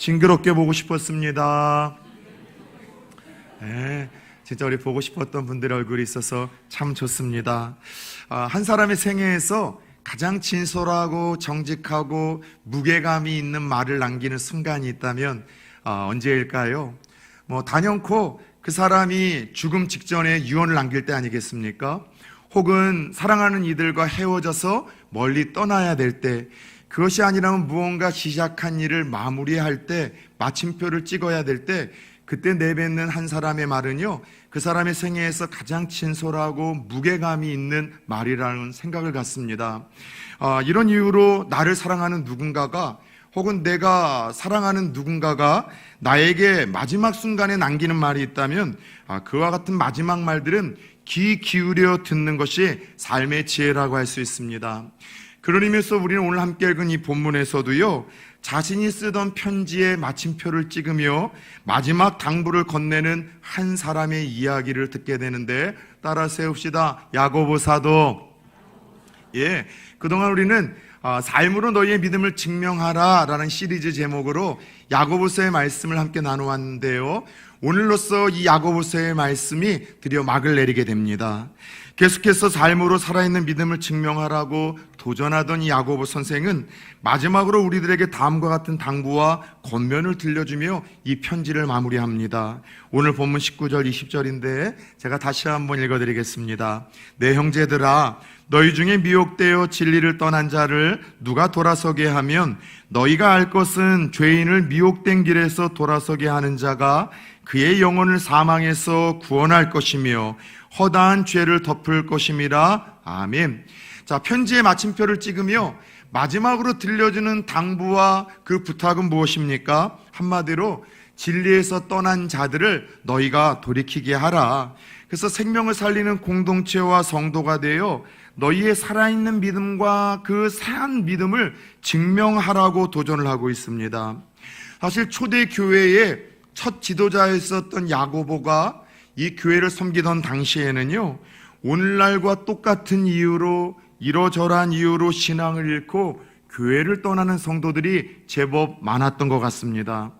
징그럽게 보고 싶었습니다. 네, 진짜 우리 보고 싶었던 분들의 얼굴이 있어서 참 좋습니다. 한 사람의 생애에서 가장 진솔하고 정직하고 무게감이 있는 말을 남기는 순간이 있다면 언제일까요? 단연코 그 사람이 죽음 직전에 유언을 남길 때 아니겠습니까? 혹은 사랑하는 이들과 헤어져서 멀리 떠나야 될 때, 그것이 아니라면 무언가 시작한 일을 마무리할 때, 마침표를 찍어야 될 때, 그때 내뱉는 한 사람의 말은요, 그 사람의 생애에서 가장 진솔하고 무게감이 있는 말이라는 생각을 갖습니다. 이런 이유로 나를 사랑하는 누군가가, 혹은 내가 사랑하는 누군가가 나에게 마지막 순간에 남기는 말이 있다면 그와 같은 마지막 말들은 귀 기울여 듣는 것이 삶의 지혜라고 할 수 있습니다. 그런 의미에서 우리는 오늘 함께 읽은 이 본문에서도요, 자신이 쓰던 편지에 마침표를 찍으며 마지막 당부를 건네는 한 사람의 이야기를 듣게 되는데, 따라 세웁시다. 야고보 사도. 그동안 우리는 삶으로 너희의 믿음을 증명하라 라는 시리즈 제목으로 야고보서의 말씀을 함께 나누었는데요, 오늘로써 이 야고보서의 말씀이 드디어 막을 내리게 됩니다. 계속해서 삶으로 살아있는 믿음을 증명하라고 도전하던 이 야고보 선생은 마지막으로 우리들에게 다음과 같은 당부와 권면을 들려주며 이 편지를 마무리합니다. 오늘 본문 19절 20절인데 제가 다시 한번 읽어드리겠습니다. 내 형제들아, 너희 중에 미혹되어 진리를 떠난 자를 누가 돌아서게 하면 너희가 알 것은 죄인을 미혹된 길에서 돌아서게 하는 자가 그의 영혼을 사망에서 구원할 것이며 허다한 죄를 덮을 것임이라. 아멘. 자, 편지에 마침표를 찍으며 마지막으로 들려주는 당부와 그 부탁은 무엇입니까? 한마디로 진리에서 떠난 자들을 너희가 돌이키게 하라. 그래서 생명을 살리는 공동체와 성도가 되어 너희의 살아있는 믿음과 그 산 믿음을 증명하라고 도전을 하고 있습니다. 사실 초대 교회의 첫 지도자였었던 야고보가 이 교회를 섬기던 당시에는요, 오늘날과 똑같은 이유로, 이러저러한 이유로 신앙을 잃고 교회를 떠나는 성도들이 제법 많았던 것 같습니다.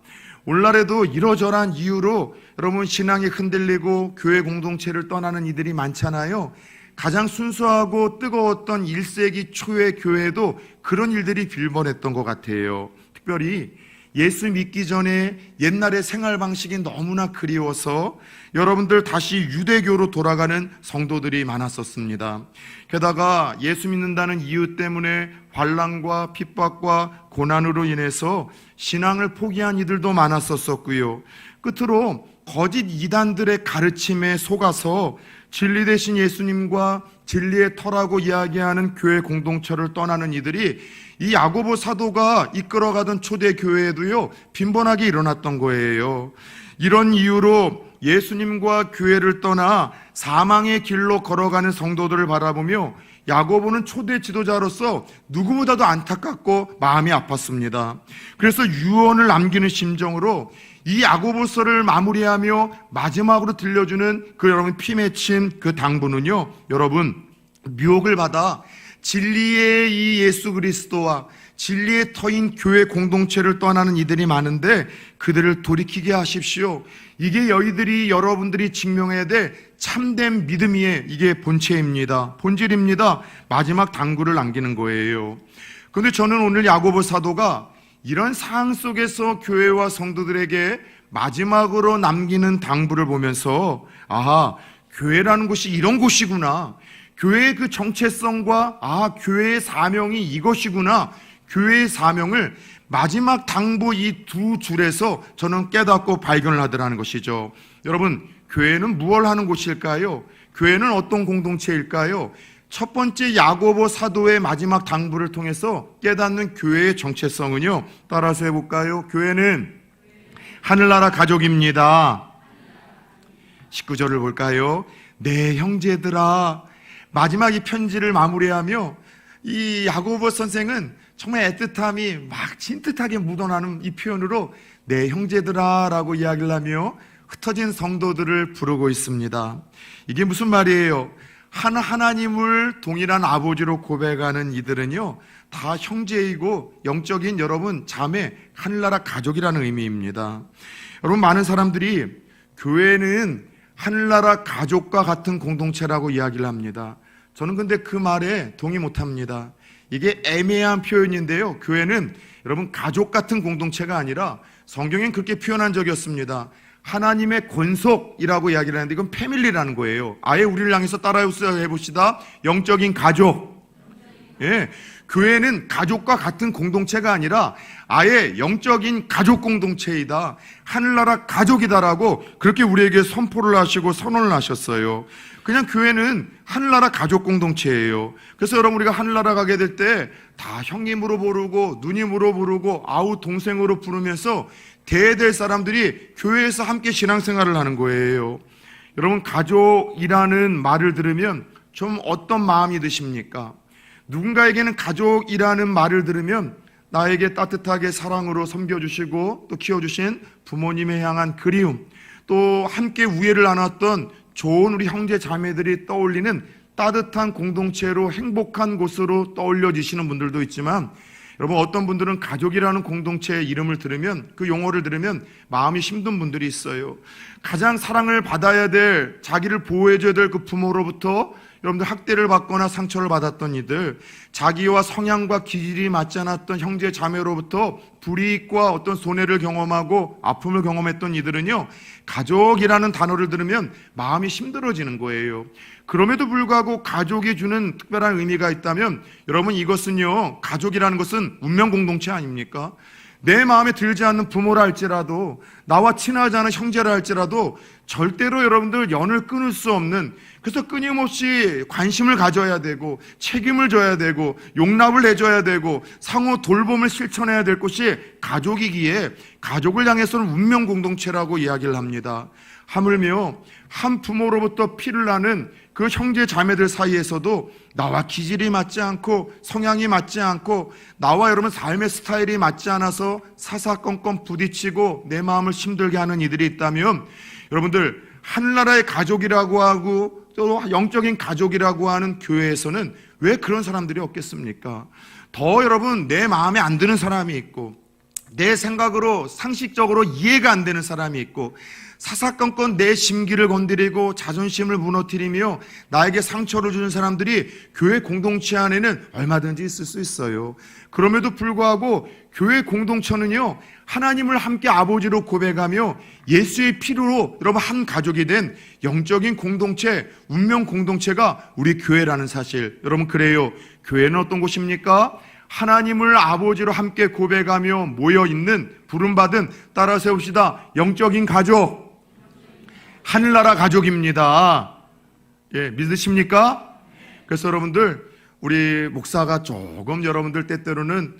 오늘날에도 이러저러한 이유로 여러분 신앙이 흔들리고 교회 공동체를 떠나는 이들이 많잖아요. 가장 순수하고 뜨거웠던 1세기 초의 교회도 그런 일들이 빌번했던 것 같아요. 특별히 예수 믿기 전에 옛날의 생활 방식이 너무나 그리워서 여러분들 다시 유대교로 돌아가는 성도들이 많았었습니다. 게다가 예수 믿는다는 이유 때문에 환난과 핍박과 고난으로 인해서 신앙을 포기한 이들도 많았었고요. 끝으로 거짓 이단들의 가르침에 속아서 진리 대신 예수님과 진리의 터라고 이야기하는 교회 공동체를 떠나는 이들이 이 야고보 사도가 이끌어가던 초대 교회에도요, 빈번하게 일어났던 거예요. 이런 이유로 예수님과 교회를 떠나 사망의 길로 걸어가는 성도들을 바라보며 야고보는 초대 지도자로서 누구보다도 안타깝고 마음이 아팠습니다. 그래서 유언을 남기는 심정으로 이 야고보서를 마무리하며 마지막으로 들려주는 그 여러분 피 맺힌 그 당부는요, 여러분 미혹을 받아 진리의 이 예수 그리스도와 진리의 터인 교회 공동체를 떠나는 이들이 많은데 그들을 돌이키게 하십시오. 이게 여러분들이 증명해야 될 참된 믿음이에요. 이게 본질입니다. 마지막 당부를 남기는 거예요. 그런데 저는 오늘 야고보 사도가 이런 상황 속에서 교회와 성도들에게 마지막으로 남기는 당부를 보면서 교회라는 곳이 이런 곳이구나, 교회의 그 정체성과 교회의 사명이 이것이구나, 교회의 사명을 마지막 당부 이 두 줄에서 저는 깨닫고 발견을 하더라는 것이죠. 여러분, 교회는 무엇을 하는 곳일까요? 교회는 어떤 공동체일까요? 첫 번째 야고보 사도의 마지막 당부를 통해서 깨닫는 교회의 정체성은요, 따라서 해볼까요? 교회는 하늘나라 가족입니다. 19절을 볼까요? 내 형제들아. 마지막 이 편지를 마무리하며 이 야고보 선생은 정말 애틋함이 막 진뜻하게 묻어나는 이 표현으로 내 형제들아 라고 이야기를 하며 흩어진 성도들을 부르고 있습니다. 이게 무슨 말이에요? 한 하나님을 동일한 아버지로 고백하는 이들은요, 다 형제이고 영적인 여러분 자매, 하늘나라 가족이라는 의미입니다. 여러분, 많은 사람들이 교회는 하늘나라 가족과 같은 공동체라고 이야기를 합니다. 저는 근데 그 말에 동의 못합니다. 이게 애매한 표현인데요, 교회는 여러분 가족 같은 공동체가 아니라 성경엔 그렇게 표현한 적이 없습니다. 하나님의 권속이라고 이야기를 하는데 이건 패밀리라는 거예요. 아예 우리를 향해서 따라서 해봅시다. 영적인 가족. 예, 교회는 가족과 같은 공동체가 아니라 아예 영적인 가족 공동체이다, 하늘나라 가족이다라고 그렇게 우리에게 선포를 하시고 선언을 하셨어요. 그냥 교회는 하늘나라 가족 공동체예요. 그래서 여러분, 우리가 하늘나라 가게 될 때 다 형님으로 부르고 누님으로 부르고 아우 동생으로 부르면서 대될 사람들이 교회에서 함께 신앙생활을 하는 거예요. 여러분, 가족이라는 말을 들으면 좀 어떤 마음이 드십니까? 누군가에게는 가족이라는 말을 들으면 나에게 따뜻하게 사랑으로 섬겨주시고 또 키워주신 부모님에 향한 그리움, 또 함께 우애를 나눴던 좋은 우리 형제 자매들이 떠올리는 따뜻한 공동체로 행복한 곳으로 떠올려지시는 분들도 있지만, 여러분, 어떤 분들은 가족이라는 공동체의 이름을 들으면, 그 용어를 들으면 마음이 힘든 분들이 있어요. 가장 사랑을 받아야 될, 자기를 보호해줘야 될 그 부모로부터 여러분들 학대를 받거나 상처를 받았던 이들, 자기와 성향과 기질이 맞지 않았던 형제 자매로부터 불이익과 어떤 손해를 경험하고 아픔을 경험했던 이들은요, 가족이라는 단어를 들으면 마음이 힘들어지는 거예요. 그럼에도 불구하고 가족이 주는 특별한 의미가 있다면, 여러분, 이것은요, 가족이라는 것은 운명 공동체 아닙니까? 내 마음에 들지 않는 부모라 할지라도, 나와 친하지 않은 형제라 할지라도 절대로 여러분들 연을 끊을 수 없는, 그래서 끊임없이 관심을 가져야 되고 책임을 져야 되고 용납을 해줘야 되고 상호 돌봄을 실천해야 될 것이 가족이기에 가족을 향해서는 운명 공동체라고 이야기를 합니다. 하물며 한 부모로부터 피를 나는 그 형제 자매들 사이에서도 나와 기질이 맞지 않고 성향이 맞지 않고 나와 여러분 삶의 스타일이 맞지 않아서 사사건건 부딪히고 내 마음을 힘들게 하는 이들이 있다면, 여러분들, 하늘나라의 가족이라고 하고 또 영적인 가족이라고 하는 교회에서는 왜 그런 사람들이 없겠습니까? 더 여러분, 내 마음에 안 드는 사람이 있고 내 생각으로 상식적으로 이해가 안 되는 사람이 있고 사사건건 내 심기를 건드리고 자존심을 무너뜨리며 나에게 상처를 주는 사람들이 교회 공동체 안에는 얼마든지 있을 수 있어요. 그럼에도 불구하고 교회 공동체는요, 하나님을 함께 아버지로 고백하며 예수의 피로 여러분 한 가족이 된 영적인 공동체, 운명 공동체가 우리 교회라는 사실, 여러분, 그래요. 교회는 어떤 곳입니까? 하나님을 아버지로 함께 고백하며 모여있는, 부름받은, 따라 세웁시다, 영적인 가족, 하늘나라 가족입니다. 예, 믿으십니까? 그래서 여러분들, 우리 목사가 조금 여러분들 때때로는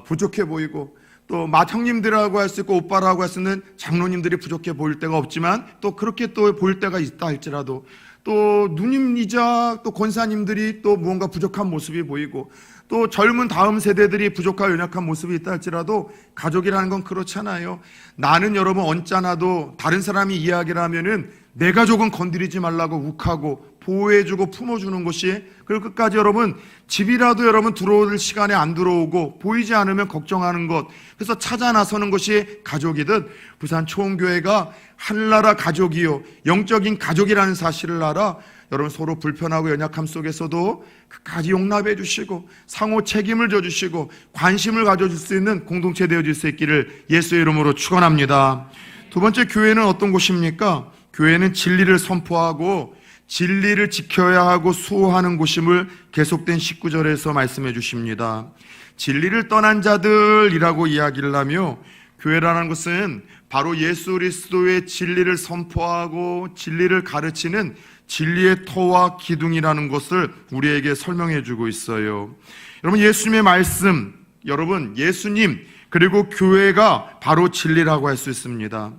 부족해 보이고, 또 맏형님들이라고 할 수 있고 오빠라고 할 수 있는 장로님들이 부족해 보일 때가 없지만, 또 그렇게 또 보일 때가 있다 할지라도, 또 누님이자 또 권사님들이 또 무언가 부족한 모습이 보이고, 또 젊은 다음 세대들이 부족하고 연약한 모습이 있다 할지라도 가족이라는 건 그렇잖아요. 나는 여러분 언짢아도 다른 사람이 이야기를 하면은 내 가족은 건드리지 말라고 욱하고 보호해주고 품어주는 것이, 그리고 끝까지 여러분 집이라도 여러분 들어올 시간에 안 들어오고 보이지 않으면 걱정하는 것, 그래서 찾아 나서는 것이 가족이듯 부산 초원교회가 하늘나라 가족이요 영적인 가족이라는 사실을 알아 여러분 서로 불편하고 연약함 속에서도 끝까지 용납해 주시고 상호 책임을 져주시고 관심을 가져줄 수 있는 공동체 되어질 수 있기를 예수의 이름으로 축원합니다. 두 번째, 교회는 어떤 곳입니까? 교회는 진리를 선포하고 진리를 지켜야 하고 수호하는 곳임을 계속된 19절에서 말씀해 주십니다. 진리를 떠난 자들이라고 이야기를 하며, 교회라는 것은 바로 예수 그리스도의 진리를 선포하고 진리를 가르치는 진리의 터와 기둥이라는 것을 우리에게 설명해 주고 있어요. 여러분, 예수님의 말씀, 여러분 예수님 그리고 교회가 바로 진리라고 할 수 있습니다.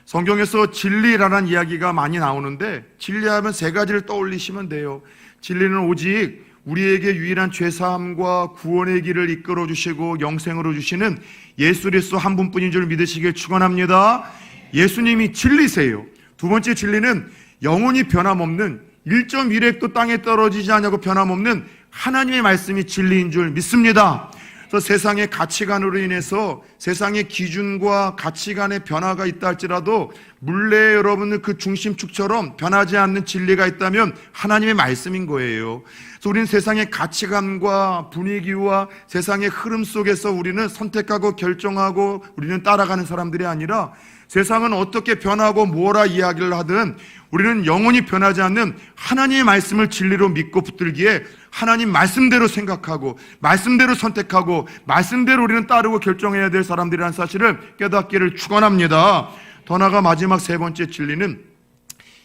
성경에서 진리라는 이야기가 많이 나오는데, 진리하면 세 가지를 떠올리시면 돼요. 진리는 오직 우리에게 유일한 죄사함과 구원의 길을 이끌어 주시고 영생으로 주시는 예수 그리스도 한 분뿐인 줄 믿으시길 축원합니다. 예수님이 진리세요. 두 번째 진리는 영원히 변함없는 1.1획도 땅에 떨어지지 않냐고 변함없는 하나님의 말씀이 진리인 줄 믿습니다. 그래서 세상의 가치관으로 인해서 세상의 기준과 가치관의 변화가 있다 할지라도 물레 여러분들 그 중심축처럼 변하지 않는 진리가 있다면 하나님의 말씀인 거예요. 그래서 우리는 세상의 가치관과 분위기와 세상의 흐름 속에서 우리는 선택하고 결정하고 우리는 따라가는 사람들이 아니라 세상은 어떻게 변하고 뭐라 이야기를 하든 우리는 영원히 변하지 않는 하나님의 말씀을 진리로 믿고 붙들기에 하나님 말씀대로 생각하고 말씀대로 선택하고 말씀대로 우리는 따르고 결정해야 될 사람들이라는 사실을 깨닫기를 축원합니다. 더 나아가 마지막 세 번째 진리는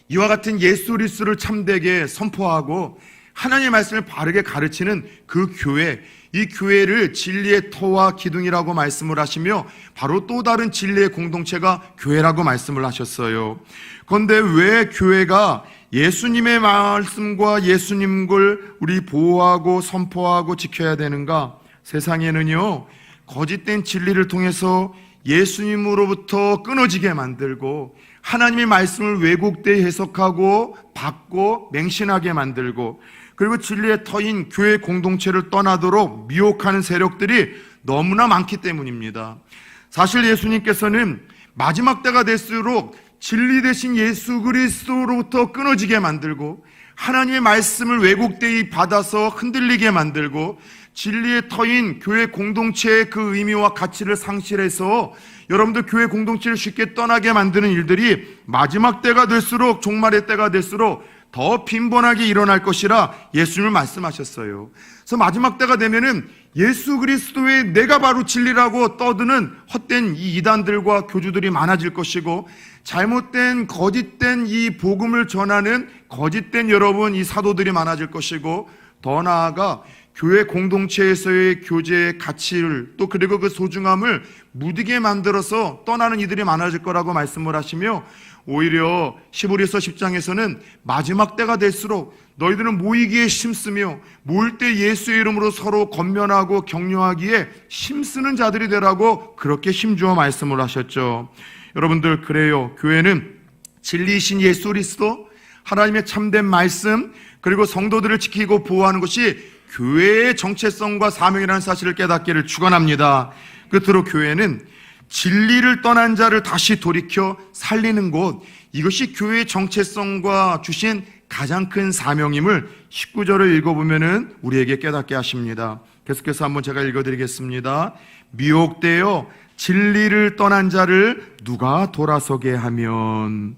이와 같은 예수 그리스도를 참되게 선포하고 하나님의 말씀을 바르게 가르치는 그 교회, 이 교회를 진리의 터와 기둥이라고 말씀을 하시며 바로 또 다른 진리의 공동체가 교회라고 말씀을 하셨어요. 그런데 왜 교회가 예수님의 말씀과 예수님을 우리 보호하고 선포하고 지켜야 되는가? 세상에는요, 거짓된 진리를 통해서 예수님으로부터 끊어지게 만들고 하나님의 말씀을 왜곡되게 해석하고 받고 맹신하게 만들고 그리고 진리의 터인 교회 공동체를 떠나도록 미혹하는 세력들이 너무나 많기 때문입니다. 사실 예수님께서는 마지막 때가 될수록 진리 대신 예수 그리스도로부터 끊어지게 만들고 하나님의 말씀을 왜곡되이 받아서 흔들리게 만들고 진리의 터인 교회 공동체의 그 의미와 가치를 상실해서 여러분들 교회 공동체를 쉽게 떠나게 만드는 일들이 마지막 때가 될수록 종말의 때가 될수록 더 빈번하게 일어날 것이라 예수님을 말씀하셨어요. 그래서 마지막 때가 되면은 예수 그리스도의 내가 바로 진리라고 떠드는 헛된 이 이단들과 교주들이 많아질 것이고 잘못된 거짓된 이 복음을 전하는 거짓된 여러분 이 사도들이 많아질 것이고 더 나아가 교회 공동체에서의 교제의 가치를 또 그리고 그 소중함을 무디게 만들어서 떠나는 이들이 많아질 거라고 말씀을 하시며 오히려 히브리서 10장에서는 마지막 때가 될수록 너희들은 모이기에 힘쓰며 모일 때 예수의 이름으로 서로 권면하고 격려하기에 힘쓰는 자들이 되라고 그렇게 힘주어 말씀을 하셨죠. 여러분들 그래요. 교회는 진리이신 예수 그리스도 하나님의 참된 말씀 그리고 성도들을 지키고 보호하는 것이 교회의 정체성과 사명이라는 사실을 깨닫기를 축원합니다. 끝으로 교회는 진리를 떠난 자를 다시 돌이켜 살리는 곳, 이것이 교회의 정체성과 주신 가장 큰 사명임을 19절을 읽어보면 우리에게 깨닫게 하십니다. 계속해서 한번 제가 읽어드리겠습니다. 미혹되어 진리를 떠난 자를 누가 돌아서게 하면.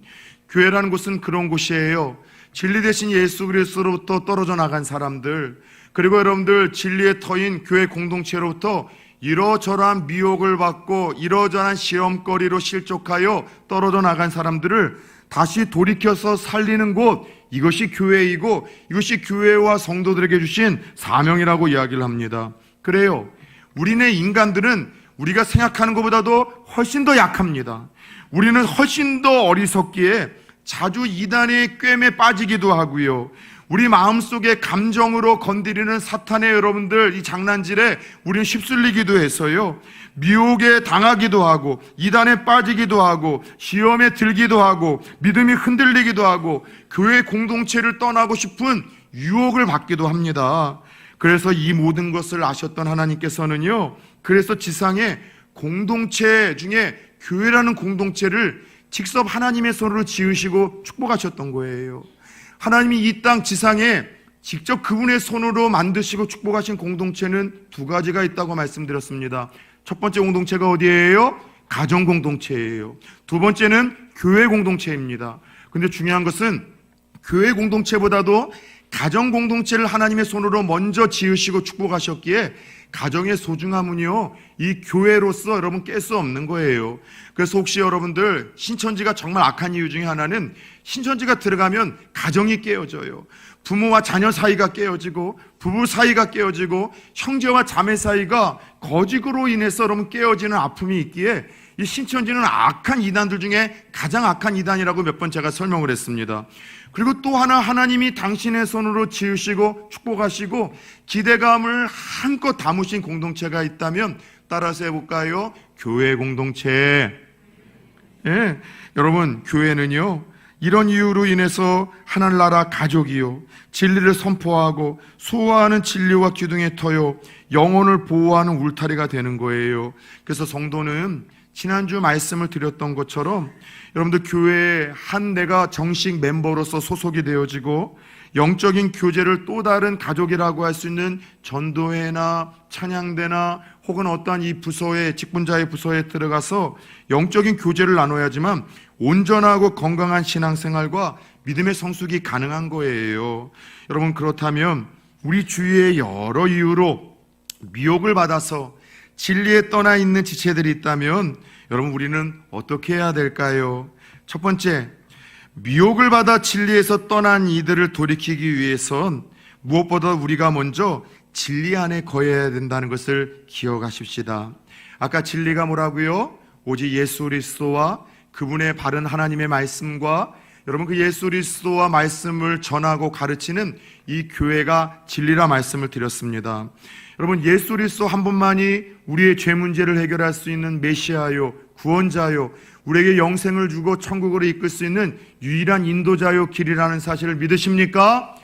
교회라는 곳은 그런 곳이에요. 진리 대신 예수 그리스도로부터 떨어져 나간 사람들, 그리고 여러분들 진리의 터인 교회 공동체로부터 이러저러한 미혹을 받고 이러저러한 시험거리로 실족하여 떨어져 나간 사람들을 다시 돌이켜서 살리는 곳, 이것이 교회이고 이것이 교회와 성도들에게 주신 사명이라고 이야기를 합니다. 그래요, 우리네 인간들은 우리가 생각하는 것보다도 훨씬 더 약합니다. 우리는 훨씬 더 어리석기에 자주 이단의 꿰매 빠지기도 하고요, 우리 마음속에 감정으로 건드리는 사탄의 여러분들 이 장난질에 우리는 휩쓸리기도 해서요, 미혹에 당하기도 하고 이단에 빠지기도 하고 시험에 들기도 하고 믿음이 흔들리기도 하고 교회 공동체를 떠나고 싶은 유혹을 받기도 합니다. 그래서 이 모든 것을 아셨던 하나님께서는요, 그래서 지상에 공동체 중에 교회라는 공동체를 직접 하나님의 손으로 지으시고 축복하셨던 거예요. 하나님이 이 땅 지상에 직접 그분의 손으로 만드시고 축복하신 공동체는 두 가지가 있다고 말씀드렸습니다. 첫 번째 공동체가 어디예요? 가정 공동체예요. 두 번째는 교회 공동체입니다. 근데 중요한 것은 교회 공동체보다도 가정 공동체를 하나님의 손으로 먼저 지으시고 축복하셨기에 가정의 소중함은요, 이 교회로서 여러분 깰 수 없는 거예요. 그래서 혹시 여러분들 신천지가 정말 악한 이유 중에 하나는 신천지가 들어가면 가정이 깨어져요. 부모와 자녀 사이가 깨어지고 부부 사이가 깨어지고 형제와 자매 사이가 거짓으로 인해서 여러분 깨어지는 아픔이 있기에 이 신천지는 악한 이단들 중에 가장 악한 이단이라고 몇 번 제가 설명을 했습니다. 그리고 또 하나, 하나님이 당신의 손으로 지으시고 축복하시고 기대감을 한껏 담으신 공동체가 있다면 따라서 해볼까요? 교회 공동체. 예, 여러분 교회는요, 이런 이유로 인해서 하늘나라 가족이요, 진리를 선포하고 수호하는 진리와 기둥의 터요, 영혼을 보호하는 울타리가 되는 거예요. 그래서 성도는 지난주 말씀을 드렸던 것처럼 여러분들 교회에 한 내가 정식 멤버로서 소속이 되어지고 영적인 교제를 또 다른 가족이라고 할 수 있는 전도회나 찬양대나 혹은 어떠한 이 부서에, 직분자의 부서에 들어가서 영적인 교제를 나눠야지만 온전하고 건강한 신앙생활과 믿음의 성숙이 가능한 거예요. 여러분, 그렇다면 우리 주위에 여러 이유로 미혹을 받아서 진리에 떠나 있는 지체들이 있다면 여러분, 우리는 어떻게 해야 될까요? 첫 번째, 미혹을 받아 진리에서 떠난 이들을 돌이키기 위해선 무엇보다 우리가 먼저 진리 안에 거해야 된다는 것을 기억하십시다. 아까 진리가 뭐라고요? 오직 예수 그리스도와 그분의 바른 하나님의 말씀과 여러분 그 예수 그리스도와 말씀을 전하고 가르치는 이 교회가 진리라 말씀을 드렸습니다. 여러분, 예수 그리스도 한 분만이 우리의 죄 문제를 해결할 수 있는 메시아요, 구원자요, 우리에게 영생을 주고 천국으로 이끌 수 있는 유일한 인도자요 길이라는 사실을 믿으십니까?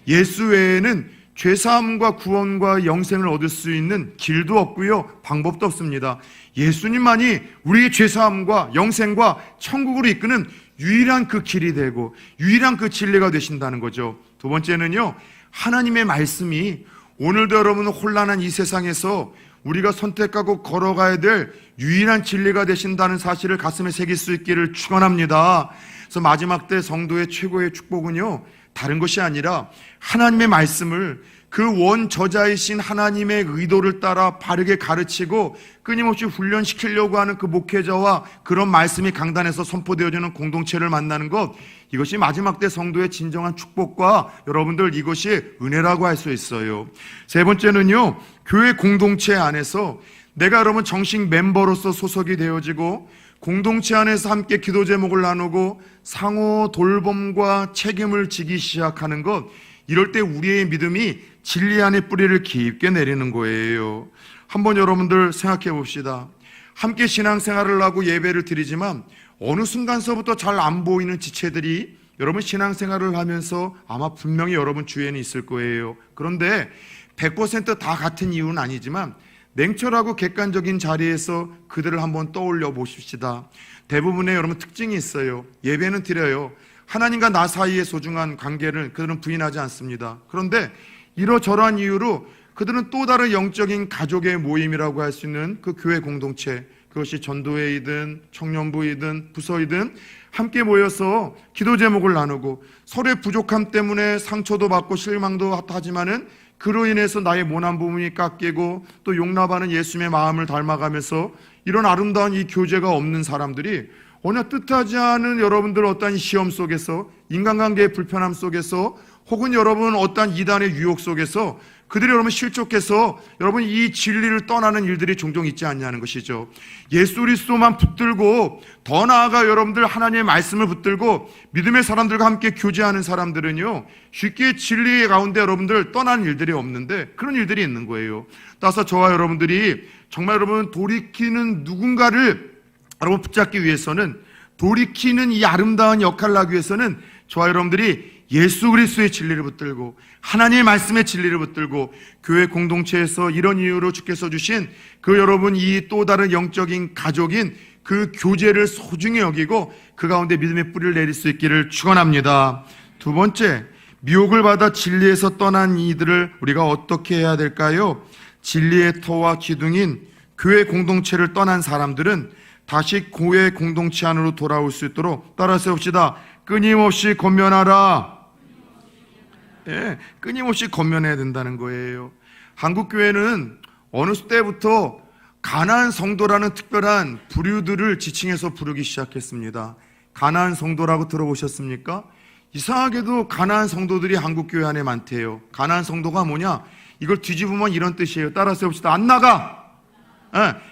예수 외에는 죄사함과 구원과 영생을 얻을 수 있는 길도 없고요, 방법도 없습니다. 예수님만이 우리의 죄사함과 영생과 천국으로 이끄는 유일한 그 길이 되고 유일한 그 진리가 되신다는 거죠. 두 번째는요, 하나님의 말씀이 오늘도 여러분 혼란한 이 세상에서 우리가 선택하고 걸어가야 될 유일한 진리가 되신다는 사실을 가슴에 새길 수 있기를 축원합니다. 그래서 마지막 때 성도의 최고의 축복은요, 다른 것이 아니라 하나님의 말씀을 그 원저자이신 하나님의 의도를 따라 바르게 가르치고 끊임없이 훈련시키려고 하는 그 목회자와 그런 말씀이 강단에서 선포되어지는 공동체를 만나는 것, 이것이 마지막 때 성도의 진정한 축복과 여러분들 이것이 은혜라고 할 수 있어요. 세 번째는요, 교회 공동체 안에서 내가 여러분 정식 멤버로서 소속이 되어지고 공동체 안에서 함께 기도 제목을 나누고 상호 돌봄과 책임을 지기 시작하는 것, 이럴 때 우리의 믿음이 진리 안에 뿌리를 깊게 내리는 거예요. 한번 여러분들 생각해 봅시다. 함께 신앙생활을 하고 예배를 드리지만 어느 순간서부터 잘 안 보이는 지체들이 여러분 신앙생활을 하면서 아마 분명히 여러분 주위에는 있을 거예요. 그런데 100%다 같은 이유는 아니지만 냉철하고 객관적인 자리에서 그들을 한번 떠올려 보십시다. 대부분의 여러분 특징이 있어요. 예배는 드려요. 하나님과 나 사이의 소중한 관계를 그들은 부인하지 않습니다. 그런데 이러저러한 이유로 그들은 또 다른 영적인 가족의 모임이라고 할 수 있는 그 교회 공동체, 그것이 전도회이든 청년부이든 부서이든 함께 모여서 기도 제목을 나누고 서로의 부족함 때문에 상처도 받고 실망도 하지만은 그로 인해서 나의 모난 부분이 깎이고 또 용납하는 예수님의 마음을 닮아가면서 이런 아름다운 이 교제가 없는 사람들이 어느 뜻하지 않은 여러분들 어떤 시험 속에서, 인간관계의 불편함 속에서, 혹은 여러분 어떤 이단의 유혹 속에서 그들이 여러분 실족해서 여러분 이 진리를 떠나는 일들이 종종 있지 않냐는 것이죠. 예수 그리스도만 붙들고, 더 나아가 여러분들 하나님의 말씀을 붙들고 믿음의 사람들과 함께 교제하는 사람들은요, 쉽게 진리 가운데 여러분들 떠나는 일들이 없는데 그런 일들이 있는 거예요. 따라서 저와 여러분들이 정말 여러분 돌이키는 누군가를 여러분 붙잡기 위해서는, 돌이키는 이 아름다운 역할을 하기 위해서는 저와 여러분들이 예수 그리스도의 진리를 붙들고 하나님의 말씀의 진리를 붙들고 교회 공동체에서 이런 이유로 주께서 주신 그 여러분 이 또 다른 영적인 가족인 그 교제를 소중히 여기고 그 가운데 믿음의 뿌리를 내릴 수 있기를 축원합니다. 두 번째, 미혹을 받아 진리에서 떠난 이들을 우리가 어떻게 해야 될까요? 진리의 터와 기둥인 교회 공동체를 떠난 사람들은 다시 교회 공동체 안으로 돌아올 수 있도록 따라서 해봅시다. 끊임없이 권면하라. 예, 끊임없이 권면해야 된다는 거예요. 한국교회는 어느 때부터 가나안 성도라는 특별한 부류들을 지칭해서 부르기 시작했습니다. 가나안 성도라고 들어보셨습니까? 이상하게도 가나안 성도들이 한국교회 안에 많대요. 가나안 성도가 뭐냐? 이걸 뒤집으면 이런 뜻이에요. 따라서 해봅시다. 안 나가.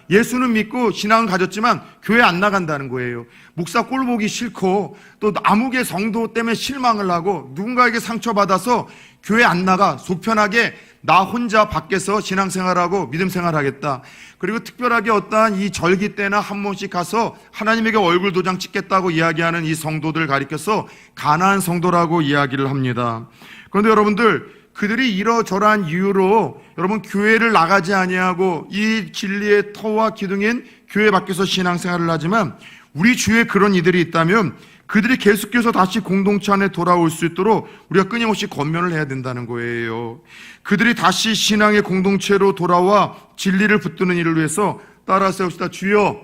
예수는 믿고 신앙은 가졌지만 교회 안 나간다는 거예요. 목사 꼴 보기 싫고 또 암흑의 성도 때문에 실망을 하고 누군가에게 상처받아서 교회 안 나가. 속편하게 나 혼자 밖에서 신앙생활하고 믿음생활하겠다. 그리고 특별하게 어떠한 이 절기 때나 한 번씩 가서 하나님에게 얼굴 도장 찍겠다고 이야기하는 이 성도들 가리켜서 가나안 성도라고 이야기를 합니다. 그런데 여러분들, 그들이 이러저러한 이유로 여러분 교회를 나가지 아니하고 이 진리의 터와 기둥인 교회 밖에서 신앙생활을 하지만 우리 주위에 그런 이들이 있다면 그들이 계속해서 다시 공동체 안에 돌아올 수 있도록 우리가 끊임없이 권면을 해야 된다는 거예요. 그들이 다시 신앙의 공동체로 돌아와 진리를 붙드는 일을 위해서 따라 세웁시다. 주여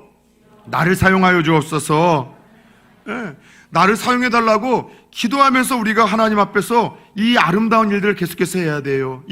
나를 사용하여 주옵소서. 나를 사용해달라고 기도하면서 우리가 하나님 앞에서 이 아름다운 일들을 계속해서 해야 돼요.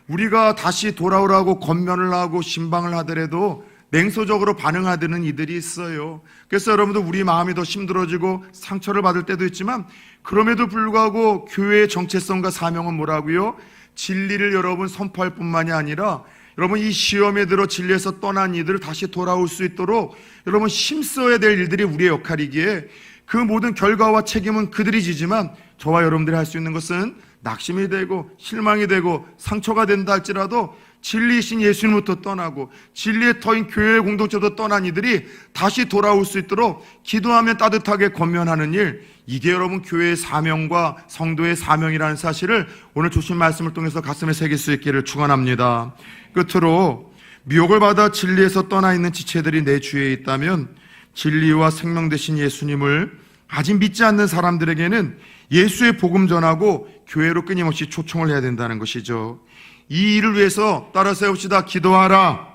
우리가 다시 돌아오라고 권면을 하고 신방을 하더라도 냉소적으로 반응하는 이들이 있어요. 그래서 여러분들, 우리 마음이 더 힘들어지고 상처를 받을 때도 있지만 그럼에도 불구하고 교회의 정체성과 사명은 뭐라고요? 진리를 여러분 선포할 뿐만이 아니라 여러분 이 시험에 들어 진리에서 떠난 이들을 다시 돌아올 수 있도록 여러분 힘써야 될 일들이 우리의 역할이기에 그 모든 결과와 책임은 그들이 지지만 저와 여러분들이 할 수 있는 것은 낙심이 되고 실망이 되고 상처가 된다 할지라도 진리이신 예수님부터 떠나고 진리의 터인 교회의 공동체도 떠난 이들이 다시 돌아올 수 있도록 기도하며 따뜻하게 권면하는 일, 이게 여러분 교회의 사명과 성도의 사명이라는 사실을 오늘 주신 말씀을 통해서 가슴에 새길 수 있기를 축원합니다. 끝으로 미혹을 받아 진리에서 떠나 있는 지체들이 내 주위에 있다면 진리와 생명 되신 예수님을 아직 믿지 않는 사람들에게는 예수의 복음 전하고 교회로 끊임없이 초청을 해야 된다는 것이죠. 이 일을 위해서 따라 세웁시다. 기도하라.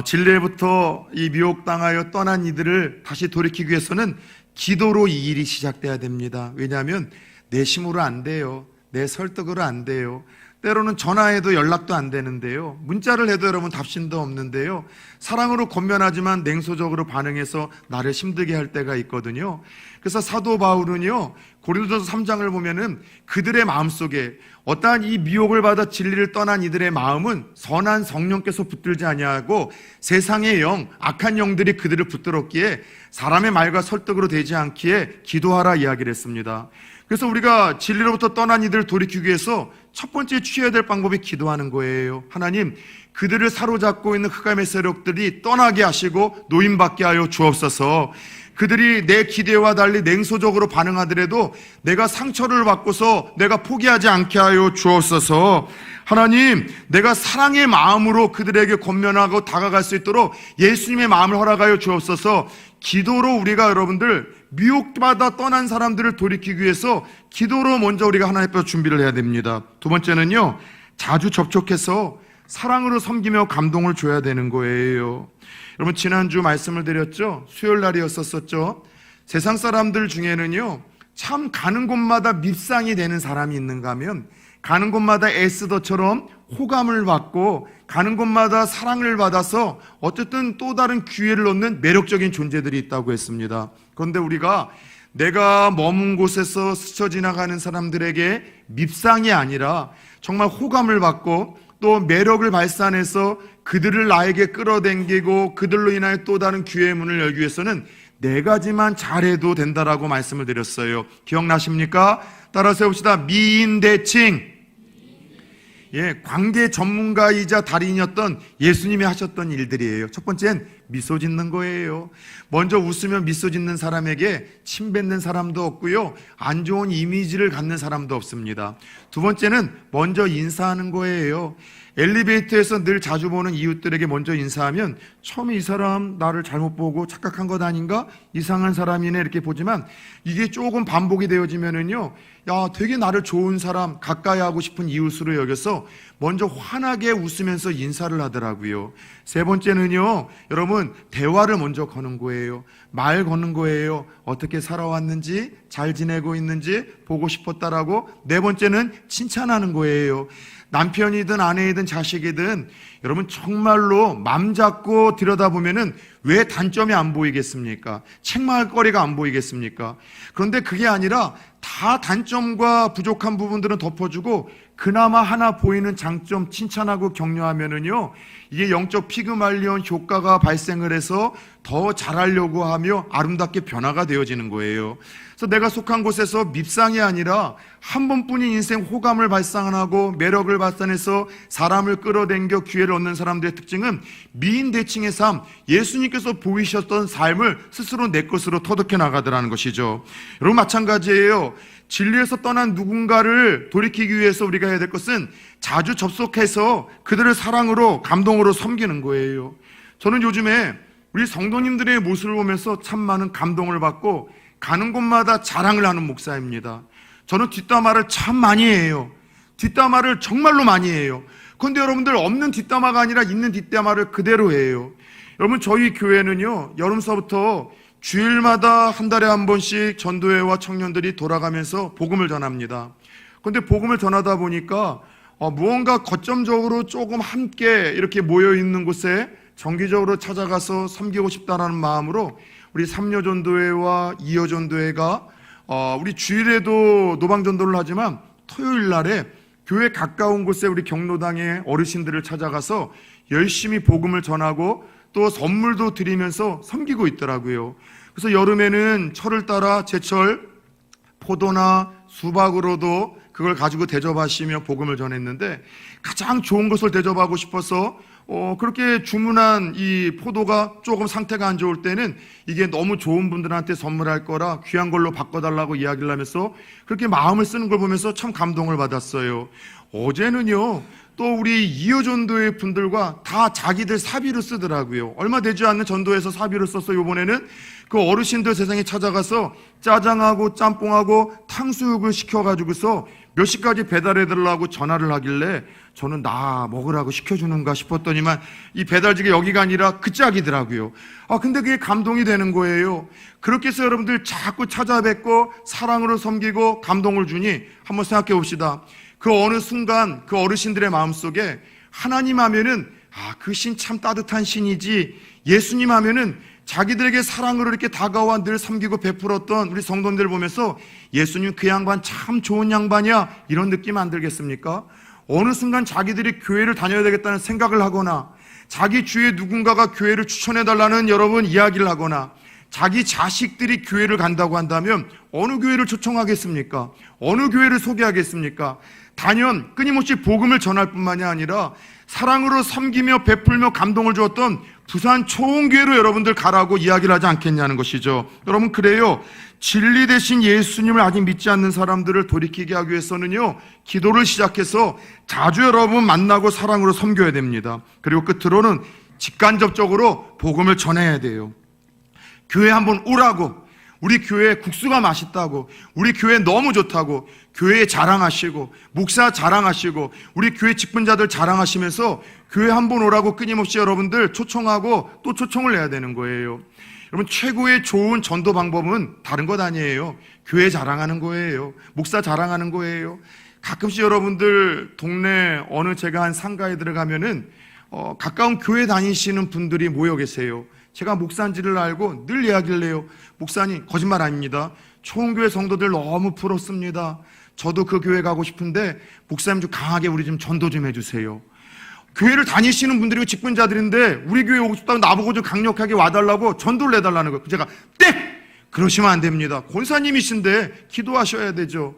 진리로부터 이 미혹당하여 떠난 이들을 다시 돌이키기 위해서는 기도로 이 일이 시작돼야 됩니다. 왜냐하면 내 힘으로 안 돼요. 내 설득으로 안 돼요. 때로는 전화해도 연락도 안 되는데요. 문자를 해도 여러분 답신도 없는데요. 사랑으로 권면하지만 냉소적으로 반응해서 나를 힘들게 할 때가 있거든요. 그래서 사도 바울은요, 고린도전서 3장을 보면은 그들의 마음속에 어떠한 이 미혹을 받아 진리를 떠난 이들의 마음은 선한 성령께서 붙들지 아니하고 세상의 영, 악한 영들이 그들을 붙들었기에 사람의 말과 설득으로 되지 않기에 기도하라 이야기를 했습니다. 그래서 우리가 진리로부터 떠난 이들을 돌이키기 위해서 첫 번째 취해야 될 방법이 기도하는 거예요. 하나님, 그들을 사로잡고 있는 흑암의 세력들이 떠나게 하시고 노임받게 하여 주옵소서. 그들이 내 기대와 달리 냉소적으로 반응하더라도 내가 상처를 받고서 내가 포기하지 않게 하여 주옵소서. 하나님, 내가 사랑의 마음으로 그들에게 권면하고 다가갈 수 있도록 예수님의 마음을 허락하여 주옵소서. 기도로 우리가 여러분들 미혹받아 떠난 사람들을 돌이키기 위해서 기도로 먼저 우리가 하나님 앞에서 준비를 해야 됩니다. 두 번째는요, 자주 접촉해서 사랑으로 섬기며 감동을 줘야 되는 거예요. 여러분, 지난주 말씀을 드렸죠? 수요일 날이었었죠? 세상 사람들 중에는요, 참 가는 곳마다 밉상이 되는 사람이 있는가 하면 가는 곳마다 에스더처럼 호감을 받고 가는 곳마다 사랑을 받아서 어쨌든 또 다른 기회를 얻는 매력적인 존재들이 있다고 했습니다. 그런데 우리가 내가 머문 곳에서 스쳐 지나가는 사람들에게 밉상이 아니라 정말 호감을 받고 또 매력을 발산해서 그들을 나에게 끌어당기고 그들로 인하여 또 다른 기회의 문을 열기 위해서는 네 가지만 잘해도 된다라고 말씀을 드렸어요. 기억나십니까? 따라 세웁시다. 미인대칭. 관계 전문가이자 달인이었던 예수님이 하셨던 일들이에요. 첫 번째는 미소 짓는 거예요. 먼저 웃으면 미소 짓는 사람에게 침 뱉는 사람도 없고요, 안 좋은 이미지를 갖는 사람도 없습니다. 두 번째는 먼저 인사하는 거예요. 엘리베이터에서 늘 자주 보는 이웃들에게 먼저 인사하면 처음에 이 사람 나를 잘못 보고 착각한 것 아닌가? 이상한 사람이네 이렇게 보지만 이게 조금 반복이 되어지면은요, 야, 되게 나를 좋은 사람, 가까이 하고 싶은 이웃으로 여겨서 먼저 환하게 웃으면서 인사를 하더라고요. 세 번째는요, 여러분, 대화를 먼저 거는 거예요. 말 거는 거예요. 어떻게 살아왔는지, 잘 지내고 있는지 보고 싶었다라고. 네 번째는 칭찬하는 거예요. 남편이든 아내이든 자식이든 여러분 정말로 맘 잡고 들여다보면은 왜 단점이 안 보이겠습니까? 책망할 거리가 안 보이겠습니까? 그런데 그게 아니라 다 단점과 부족한 부분들은 덮어주고 그나마 하나 보이는 장점 칭찬하고 격려하면은요, 이게 영적 피그말리온 효과가 발생을 해서 더 잘하려고 하며 아름답게 변화가 되어지는 거예요. 그래서 내가 속한 곳에서 밉상이 아니라 한 번뿐인 인생 호감을 발산하고 매력을 발산해서 사람을 끌어당겨 기회를 얻는 사람들의 특징은 미인대칭의 삶, 예수님께서 보이셨던 삶을 스스로 내 것으로 터득해 나가더라는 것이죠. 여러분 마찬가지예요. 진리에서 떠난 누군가를 돌이키기 위해서 우리가 해야 될 것은 자주 접속해서 그들을 사랑으로 감동으로 섬기는 거예요. 저는 요즘에 우리 성도님들의 모습을 보면서 참 많은 감동을 받고 가는 곳마다 자랑을 하는 목사입니다. 저는 뒷담화를 참 많이 해요. 뒷담화를 정말로 많이 해요. 그런데 여러분들 없는 뒷담화가 아니라 있는 뒷담화를 그대로 해요. 여러분 저희 교회는요, 여름서부터 주일마다 한 달에 한 번씩 전도회와 청년들이 돌아가면서 복음을 전합니다. 그런데 복음을 전하다 보니까 무언가 거점적으로 조금 함께 이렇게 모여있는 곳에 정기적으로 찾아가서 섬기고 싶다는 마음으로 우리 3여 전도회와 2여 전도회가 우리 주일에도 노방 전도를 하지만 토요일 날에 교회 가까운 곳에 우리 경로당의 어르신들을 찾아가서 열심히 복음을 전하고 또 선물도 드리면서 섬기고 있더라고요. 그래서 여름에는 철을 따라 제철 포도나 수박으로도 그걸 가지고 대접하시며 복음을 전했는데 가장 좋은 것을 대접하고 싶어서 그렇게 주문한 이 포도가 조금 상태가 안 좋을 때는 이게 너무 좋은 분들한테 선물할 거라 귀한 걸로 바꿔달라고 이야기를 하면서 그렇게 마음을 쓰는 걸 보면서 참 감동을 받았어요. 어제는요, 또 우리 이호 전도회 분들과 다 자기들 사비를 쓰더라고요. 얼마 되지 않는 전도에서 사비를 써서 이번에는 그 어르신들 세상에 찾아가서 짜장하고 짬뽕하고 탕수육을 시켜가지고서 몇 시까지 배달해달라고 전화를 하길래 저는 나 먹으라고 시켜주는가 싶었더니만 이 배달직이 여기가 아니라 그 짝이더라고요. 근데 그게 감동이 되는 거예요. 그렇게 해서 여러분들 자꾸 찾아뵙고 사랑으로 섬기고 감동을 주니 한번 생각해 봅시다. 그 어느 순간 그 어르신들의 마음속에 하나님 하면은 그 신 참 따뜻한 신이지, 예수님 하면은 자기들에게 사랑으로 이렇게 다가와 늘 섬기고 베풀었던 우리 성도님들을 보면서 예수님 그 양반 참 좋은 양반이야, 이런 느낌 안 들겠습니까? 어느 순간 자기들이 교회를 다녀야 되겠다는 생각을 하거나 자기 주위에 누군가가 교회를 추천해달라는 여러분 이야기를 하거나 자기 자식들이 교회를 간다고 한다면 어느 교회를 초청하겠습니까? 어느 교회를 소개하겠습니까? 단연 끊임없이 복음을 전할 뿐만이 아니라 사랑으로 섬기며 베풀며 감동을 주었던 부산 초원교회로 여러분들 가라고 이야기를 하지 않겠냐는 것이죠. 여러분 그래요, 진리 대신 예수님을 아직 믿지 않는 사람들을 돌이키게 하기 위해서는요, 기도를 시작해서 자주 여러분 만나고 사랑으로 섬겨야 됩니다. 그리고 끝으로는 직간접적으로 복음을 전해야 돼요. 교회 한번 오라고, 우리 교회 국수가 맛있다고, 우리 교회 너무 좋다고 교회 자랑하시고 목사 자랑하시고 우리 교회 직분자들 자랑하시면서 교회 한번 오라고 끊임없이 여러분들 초청하고 또 초청을 해야 되는 거예요. 여러분 최고의 좋은 전도 방법은 다른 것 아니에요. 교회 자랑하는 거예요. 목사 자랑하는 거예요. 가끔씩 여러분들 동네 어느 제가 한 상가에 들어가면은 가까운 교회 다니시는 분들이 모여 계세요. 제가 목사인지를 알고 늘 이야기를 해요. 목사님, 거짓말 아닙니다. 초원교회 성도들 너무 부럽습니다. 저도 그 교회 가고 싶은데 목사님 좀 강하게 우리 좀 전도 좀 해주세요. 교회를 다니시는 분들이고 직분자들인데 우리 교회 오고 싶다고 나보고 좀 강력하게 와달라고 전도를 해달라는 거예요. 제가 땡! 그러시면 안 됩니다. 권사님이신데 기도하셔야 되죠.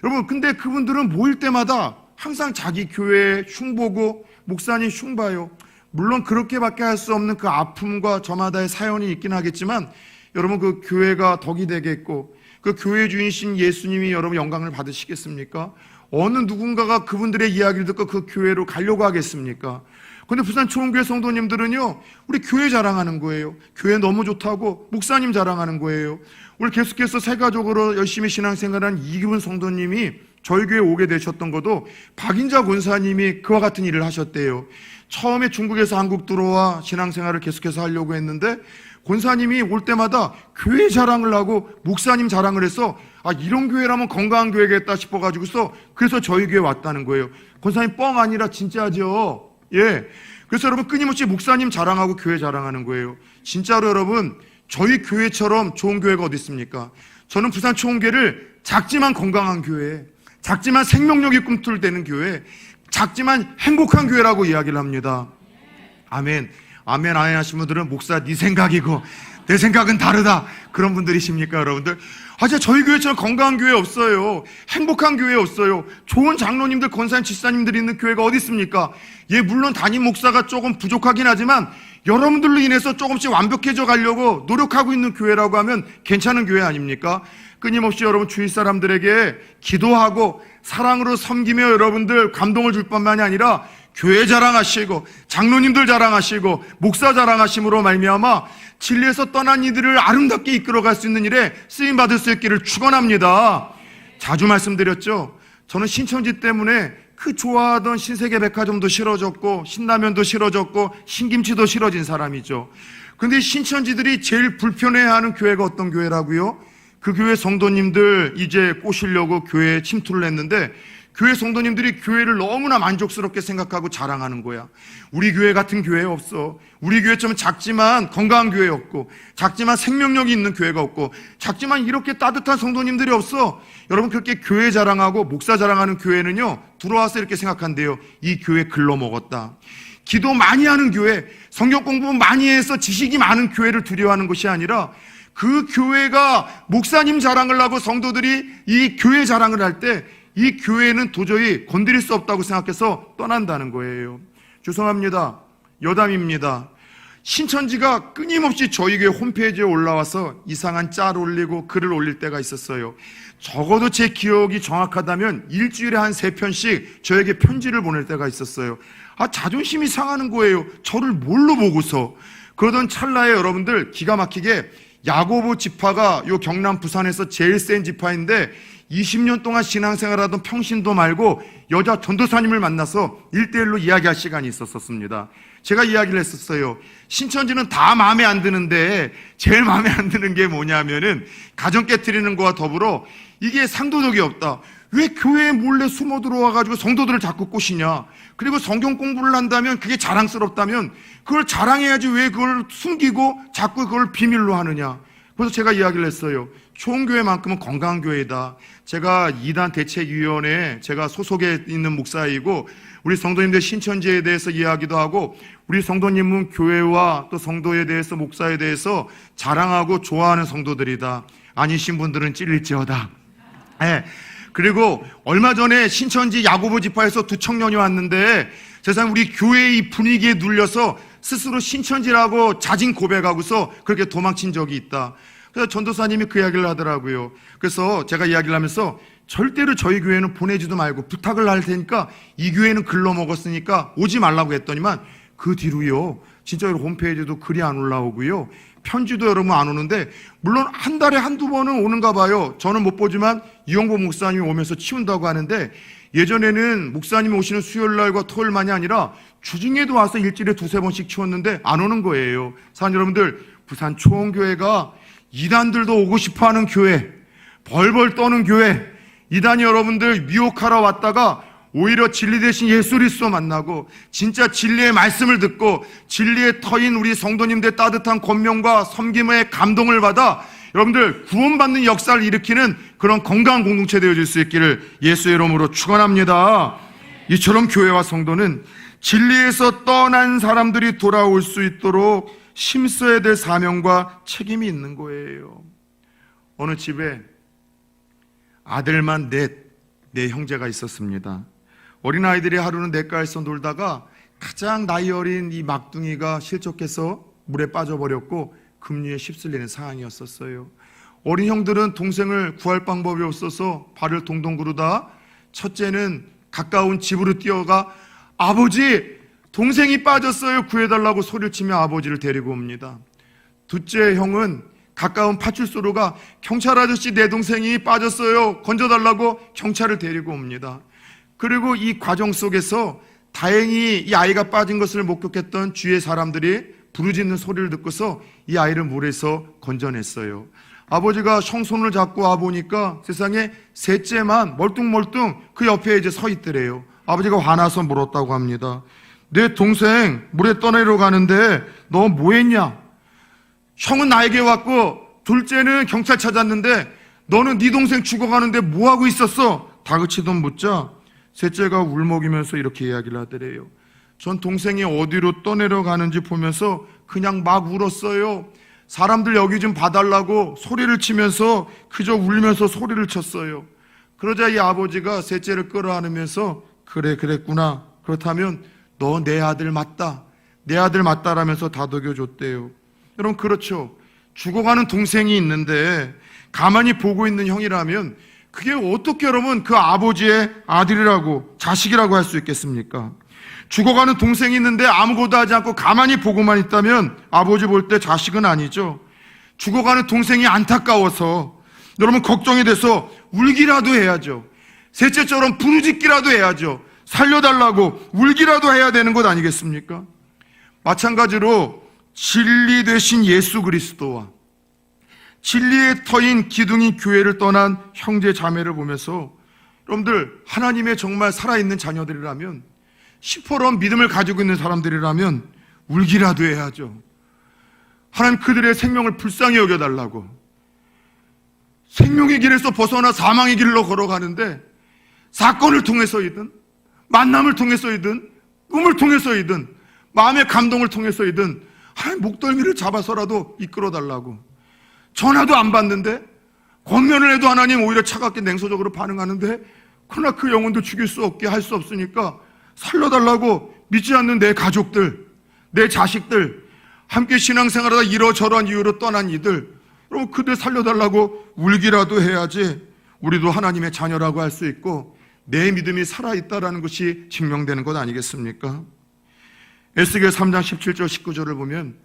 여러분 근데 그분들은 모일 때마다 항상 자기 교회 흉보고 목사님 흉봐요. 물론 그렇게밖에 할 수 없는 그 아픔과 저마다의 사연이 있긴 하겠지만 여러분 그 교회가 덕이 되겠고 그 교회 주인신 예수님이 여러분 영광을 받으시겠습니까? 어느 누군가가 그분들의 이야기를 듣고 그 교회로 가려고 하겠습니까? 그런데 부산 초원교회 성도님들은요, 우리 교회 자랑하는 거예요. 교회 너무 좋다고 목사님 자랑하는 거예요. 우리 계속해서 세가족으로 열심히 신앙생활한 이기분 성도님이 저희 교회에 오게 되셨던 것도 박인자 권사님이 그와 같은 일을 하셨대요. 처음에 중국에서 한국 들어와 신앙생활을 계속해서 하려고 했는데 권사님이 올 때마다 교회 자랑을 하고 목사님 자랑을 해서 이런 교회라면 건강한 교회겠다 싶어가지고서 그래서 저희 교회 왔다는 거예요. 권사님 뻥 아니라 진짜죠. 예. 그래서 여러분 끊임없이 목사님 자랑하고 교회 자랑하는 거예요. 진짜로 여러분 저희 교회처럼 좋은 교회가 어디 있습니까? 저는 부산 초원교회를 작지만 건강한 교회, 작지만 생명력이 꿈틀대는 교회, 작지만 행복한 교회라고 이야기를 합니다. 아멘. 아멘 하시는 분들은 목사 네 생각이고 내 생각은 다르다, 그런 분들이십니까 여러분들? 저희 교회처럼 건강한 교회 없어요. 행복한 교회 없어요. 좋은 장로님들, 권사님, 집사님들이 있는 교회가 어디 있습니까? 물론 담임 목사가 조금 부족하긴 하지만 여러분들로 인해서 조금씩 완벽해져 가려고 노력하고 있는 교회라고 하면 괜찮은 교회 아닙니까? 끊임없이 여러분 주위 사람들에게 기도하고 사랑으로 섬기며 여러분들 감동을 줄 뿐만이 아니라 교회 자랑하시고 장로님들 자랑하시고 목사 자랑하심으로 말미암아 진리에서 떠난 이들을 아름답게 이끌어갈 수 있는 일에 쓰임받을 수 있기를 축원합니다. 자주 말씀드렸죠. 저는 신천지 때문에 그 좋아하던 신세계 백화점도 싫어졌고 신라면도 싫어졌고 신김치도 싫어진 사람이죠. 근데 신천지들이 제일 불편해하는 교회가 어떤 교회라고요? 그 교회 성도님들 이제 꼬시려고 교회에 침투를 했는데 교회 성도님들이 교회를 너무나 만족스럽게 생각하고 자랑하는 거야. 우리 교회 같은 교회 없어. 우리 교회처럼 작지만 건강한 교회 없고, 작지만 생명력이 있는 교회가 없고, 작지만 이렇게 따뜻한 성도님들이 없어. 여러분, 그렇게 교회 자랑하고 목사 자랑하는 교회는요, 들어와서 이렇게 생각한대요. 이 교회 글러먹었다. 기도 많이 하는 교회, 성경 공부 많이 해서 지식이 많은 교회를 두려워하는 것이 아니라 그 교회가 목사님 자랑을 하고 성도들이 이 교회 자랑을 할 때 이 교회는 도저히 건드릴 수 없다고 생각해서 떠난다는 거예요. 죄송합니다. 여담입니다. 신천지가 끊임없이 저희 교회 홈페이지에 올라와서 이상한 짤 올리고 글을 올릴 때가 있었어요. 적어도 제 기억이 정확하다면 일주일에 한 3편씩 저에게 편지를 보낼 때가 있었어요. 자존심이 상하는 거예요. 저를 뭘로 보고서. 그러던 찰나에 여러분들 기가 막히게 야고보 지파가 요 경남 부산에서 제일 센 지파인데 20년 동안 신앙생활하던 평신도 말고 여자 전도사님을 만나서 1대1로 이야기할 시간이 있었습니다. 제가 이야기를 했었어요. 신천지는 다 마음에 안 드는데 제일 마음에 안 드는 게 뭐냐면은 가정 깨트리는 거와 더불어 이게 상도덕이 없다. 왜 교회에 몰래 숨어 들어와가지고 성도들을 자꾸 꼬시냐. 그리고 성경 공부를 한다면 그게 자랑스럽다면 그걸 자랑해야지 왜 그걸 숨기고 자꾸 그걸 비밀로 하느냐. 그래서 제가 이야기를 했어요. 초원교회만큼은 건강한 교회다. 제가 2단 대책위원회에 제가 소속에 있는 목사이고 우리 성도님들 신천지에 대해서 이야기도 하고 우리 성도님은 교회와 또 성도에 대해서 목사에 대해서 자랑하고 좋아하는 성도들이다. 아니신 분들은 찔릴지어다. 네. 그리고 얼마 전에 신천지 야고보 지파에서 두 청년이 왔는데 세상 우리 교회의 이 분위기에 눌려서 스스로 신천지라고 자진 고백하고서 그렇게 도망친 적이 있다. 그래서 전도사님이 그 이야기를 하더라고요. 그래서 제가 이야기를 하면서 절대로 저희 교회는 보내지도 말고 부탁을 할 테니까 이 교회는 글러먹었으니까 오지 말라고 했더니만 그 뒤로요 진짜 홈페이지도 글이 안 올라오고요 편지도 여러분 안 오는데 물론 한 달에 한두 번은 오는가 봐요. 저는 못 보지만 이용보 목사님이 오면서 치운다고 하는데 예전에는 목사님이 오시는 수요일날과 토요일만이 아니라 주중에도 와서 일주일에 2-3번씩 치웠는데 안 오는 거예요. 사랑 여러분들, 부산 초원교회가 이단들도 오고 싶어하는 교회, 벌벌 떠는 교회, 이단이 여러분들 미혹하러 왔다가 오히려 진리 대신 예수 그리스도 만나고 진짜 진리의 말씀을 듣고 진리의 터인 우리 성도님들의 따뜻한 권면과 섬김의 감동을 받아 여러분들 구원받는 역사를 일으키는 그런 건강한 공동체 되어질 수 있기를 예수의 이름으로 축원합니다. 이처럼 교회와 성도는 진리에서 떠난 사람들이 돌아올 수 있도록 힘써야 될 사명과 책임이 있는 거예요. 어느 집에 아들만 네 형제가 있었습니다. 어린아이들이 하루는 냇가에서 놀다가 가장 나이 어린 이 막둥이가 실족해서 물에 빠져버렸고 급류에 휩쓸리는 상황이었었어요. 어린 형들은 동생을 구할 방법이 없어서 발을 동동 구르다 첫째는 가까운 집으로 뛰어가 아버지, 동생이 빠졌어요 구해달라고 소리를 치며 아버지를 데리고 옵니다. 둘째 형은 가까운 파출소로 가 경찰 아저씨 내 동생이 빠졌어요 건져달라고 경찰을 데리고 옵니다. 그리고 이 과정 속에서 다행히 이 아이가 빠진 것을 목격했던 주위의 사람들이 부르짖는 소리를 듣고서 이 아이를 물에서 건져냈어요. 아버지가 형손을 잡고 와보니까 세상에 셋째만 멀뚱멀뚱 그 옆에 이제 서 있더래요. 아버지가 화나서 물었다고 합니다. 내 동생 물에 떠내려 가는데 너 뭐 했냐? 형은 나에게 왔고 둘째는 경찰 찾았는데 너는 네 동생 죽어가는데 뭐하고 있었어? 다그치던 묻자 셋째가 울먹이면서 이렇게 이야기를 하더래요. 전 동생이 어디로 떠내려가는지 보면서 그냥 막 울었어요. 사람들 여기 좀 봐달라고 소리를 치면서 그저 울면서 소리를 쳤어요. 그러자 이 아버지가 셋째를 끌어안으면서 그래 그랬구나. 그렇다면 너 내 아들 맞다. 내 아들 맞다라면서 다독여 줬대요. 여러분 그렇죠. 죽어가는 동생이 있는데 가만히 보고 있는 형이라면 그게 어떻게 여러분 그 아버지의 아들이라고 자식이라고 할 수 있겠습니까? 죽어가는 동생이 있는데 아무것도 하지 않고 가만히 보고만 있다면 아버지 볼 때 자식은 아니죠. 죽어가는 동생이 안타까워서 여러분 걱정이 돼서 울기라도 해야죠. 셋째처럼 부르짖기라도 해야죠. 살려달라고 울기라도 해야 되는 것 아니겠습니까? 마찬가지로 진리 되신 예수 그리스도와 진리의 터인 기둥이 교회를 떠난 형제 자매를 보면서 여러분들 하나님의 정말 살아있는 자녀들이라면 시퍼런 믿음을 가지고 있는 사람들이라면 울기라도 해야죠. 하나님 그들의 생명을 불쌍히 여겨달라고. 생명의 길에서 벗어나 사망의 길로 걸어가는데 사건을 통해서이든 만남을 통해서이든 꿈을 통해서이든 마음의 감동을 통해서이든 하나님 목덜미를 잡아서라도 이끌어달라고. 전화도 안 받는데 권면을 해도 하나님 오히려 차갑게 냉소적으로 반응하는데 그러나 그 영혼도 죽일 수 없게 할 수 없으니까 살려달라고 믿지 않는 내 가족들, 내 자식들, 함께 신앙생활하다 이러저러한 이유로 떠난 이들, 여러분 그들 살려달라고 울기라도 해야지 우리도 하나님의 자녀라고 할 수 있고 내 믿음이 살아있다라는 것이 증명되는 것 아니겠습니까? 에스겔 3장 17절 19절을 보면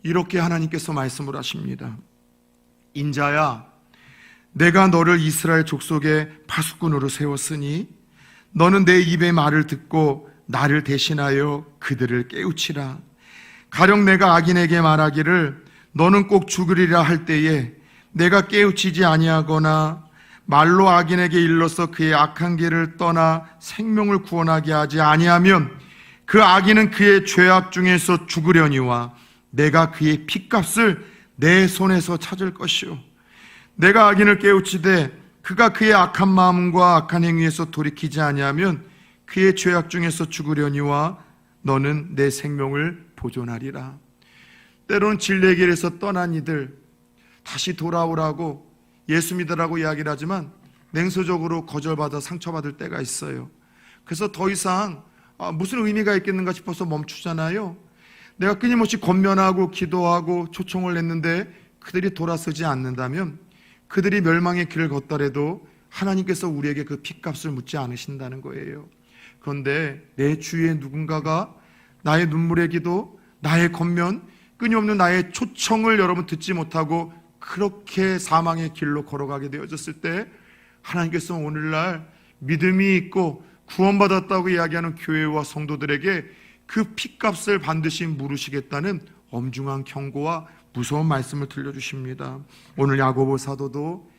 이렇게 하나님께서 말씀을 하십니다. 인자야, 내가 너를 이스라엘 족속의 파수꾼으로 세웠으니 너는 내 입의 말을 듣고 나를 대신하여 그들을 깨우치라. 가령 내가 악인에게 말하기를 너는 꼭 죽으리라 할 때에 내가 깨우치지 아니하거나 말로 악인에게 일러서 그의 악한 길을 떠나 생명을 구원하게 하지 아니하면 그 악인은 그의 죄악 중에서 죽으려니와 내가 그의 핏값을 내 손에서 찾을 것이요 내가 악인을 깨우치되 그가 그의 악한 마음과 악한 행위에서 돌이키지 아니하면 그의 죄악 중에서 죽으려니와 너는 내 생명을 보존하리라. 때로는 진리의 길에서 떠난 이들 다시 돌아오라고 예수 믿으라고 이야기를 하지만 냉소적으로 거절받아 상처받을 때가 있어요. 그래서 더 이상 무슨 의미가 있겠는가 싶어서 멈추잖아요. 내가 끊임없이 권면하고 기도하고 초청을 했는데 그들이 돌아서지 않는다면 그들이 멸망의 길을 걷더라도 하나님께서 우리에게 그 핏값을 묻지 않으신다는 거예요. 그런데 내 주위에 누군가가 나의 눈물의 기도, 나의 권면, 끊임없는 나의 초청을 여러분 듣지 못하고 그렇게 사망의 길로 걸어가게 되어졌을 때 하나님께서 오늘날 믿음이 있고 구원받았다고 이야기하는 교회와 성도들에게 그 핏값을 반드시 물으시겠다는 엄중한 경고와 무서운 말씀을 들려주십니다. 오늘 야고보 사도도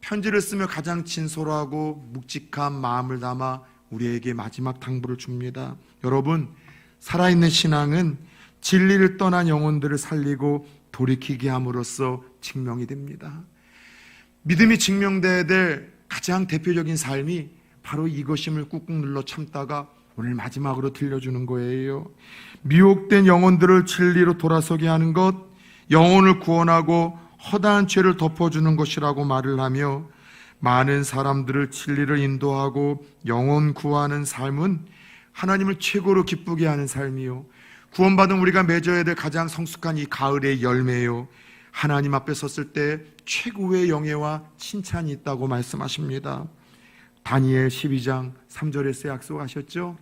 편지를 쓰며 가장 진솔하고 묵직한 마음을 담아 우리에게 마지막 당부를 줍니다. 여러분, 살아있는 신앙은 진리를 떠난 영혼들을 살리고 돌이키게 함으로써 증명이 됩니다. 믿음이 증명돼야 될 가장 대표적인 삶이 바로 이것임을 꾹꾹 눌러 참다가 오늘 마지막으로 들려주는 거예요. 미혹된 영혼들을 진리로 돌아서게 하는 것, 영혼을 구원하고 허다한 죄를 덮어주는 것이라고 말을 하며 많은 사람들을 진리를 인도하고 영혼 구하는 삶은 하나님을 최고로 기쁘게 하는 삶이요, 구원받은 우리가 맺어야 될 가장 성숙한 이 가을의 열매요, 하나님 앞에 섰을 때 최고의 영예와 칭찬이 있다고 말씀하십니다. 다니엘 12장 3절에서 약속하셨죠?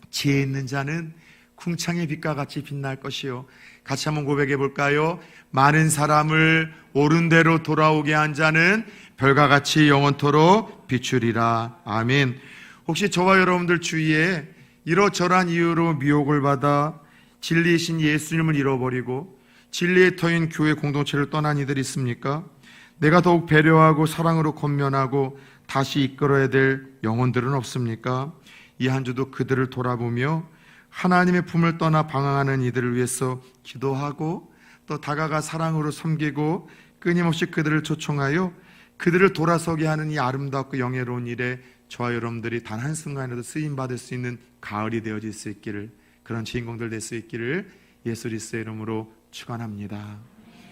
지혜 있는 자는 궁창의 빛과 같이 빛날 것이요. 같이 한번 고백해 볼까요? 많은 사람을 옳은 대로 돌아오게 한 자는 별과 같이 영원토록 비추리라. 아멘. 혹시 저와 여러분들 주위에 이러저러한 이유로 미혹을 받아 진리이신 예수님을 잃어버리고 진리의 터인 교회 공동체를 떠난 이들이 있습니까? 내가 더욱 배려하고 사랑으로 권면하고 다시 이끌어야 될 영혼들은 없습니까? 이 한 주도 그들을 돌아보며 하나님의 품을 떠나 방황하는 이들을 위해서 기도하고 또 다가가 사랑으로 섬기고 끊임없이 그들을 초청하여 그들을 돌아서게 하는 이 아름답고 영예로운 일에 저와 여러분들이 단 한순간에도 쓰임받을 수 있는 가을이 되어질 수 있기를, 그런 주인공들 될 수 있기를 예수 그리스도의 이름으로 축원합니다.